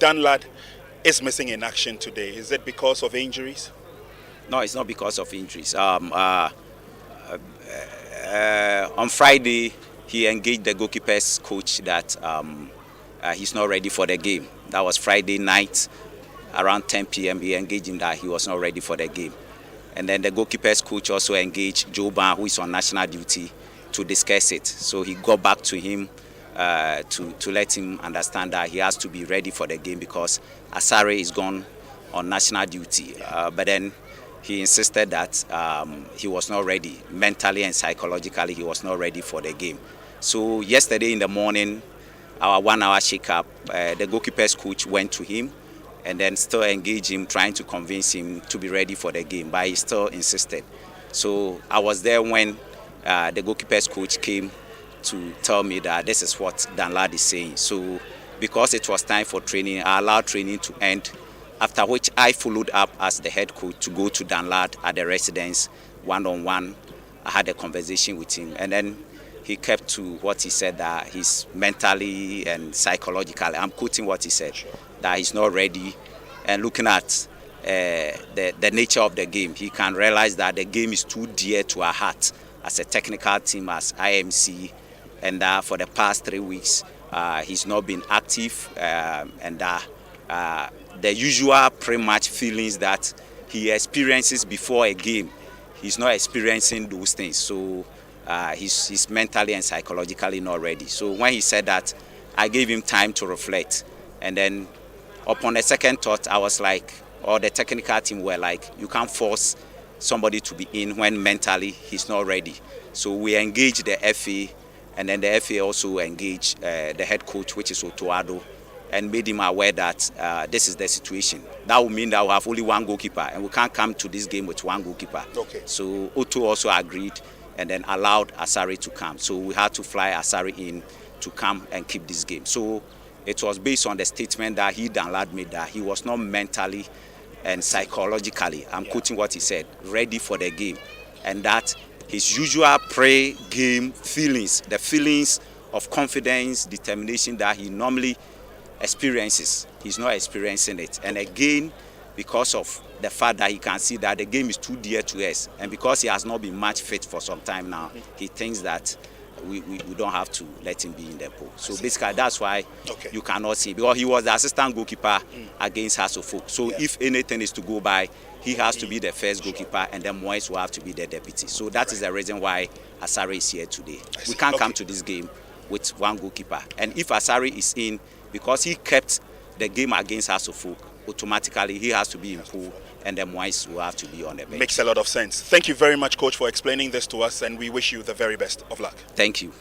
Danlad is missing in action today. Is it because of injuries? No, it's not because of injuries. On Friday, he engaged the goalkeeper's coach that he's not ready for the game. That was Friday night, around 10 p.m. He engaged him that he was not ready for the game. And then the goalkeeper's coach also engaged Joe Ban, who is on national duty, to discuss it. So he got back to him to let him understand that he has to be ready for the game because Asare is gone on national duty. But then he insisted that he was not ready. Mentally and psychologically, he was not ready for the game. So yesterday in the morning, our 1 hour shake-up, the goalkeeper's coach went to him and then still engaged him, trying to convince him to be ready for the game, but he still insisted. So I was there when the goalkeeper's coach came to tell me that this is what Danlad is saying. So because it was time for training, I allowed training to end, after which I followed up as the head coach to go to Danlad at the residence one-on-one. I had a conversation with him, and then he kept to what he said, that he's mentally and psychologically, I'm quoting what he said, that he's not ready. And looking at the nature of the game, he can realize that the game is too dear to our heart as a technical team, as IMC, and for the past 3 weeks, he's not been active, and the usual pre-match feelings that he experiences before a game, he's not experiencing those things. So he's mentally and psychologically not ready. So when he said that, I gave him time to reflect. And then upon a second thought, I was like, or the technical team were like, you can't force somebody to be in when mentally he's not ready. So we engaged the FA, and then the FA also engaged the head coach, which is Otoado, and made him aware that this is the situation. That would mean that we have only one goalkeeper, and we can't come to this game with one goalkeeper. Okay. So Otto also agreed and then allowed Asare to come. So we had to fly Asare in to come and keep this game. So it was based on the statement that Danlad made, that he was not mentally and psychologically, I'm quoting what he said, ready for the game. And that his usual pre-game feelings, the feelings of confidence, determination that he normally experiences, he's not experiencing it. And again, because of the fact that he can see that the game is too dear to us, and because he has not been match fit for some time now, he thinks that we don't have to let him be in the pool. So basically that's why you cannot see, because he was the assistant goalkeeper against Hasselhoff. So if anything is to go by, he has to be the first goalkeeper, and then Moise will have to be the deputy. So that is the reason why Asare is here today. We can't come to this game with one goalkeeper. And if Asare is in, because he kept the game against Hasselhoff, automatically he has to be in pool, and then Moise will have to be on the bench. Makes a lot of sense. Thank you very much, Coach, for explaining this to us, and we wish you the very best of luck. Thank you.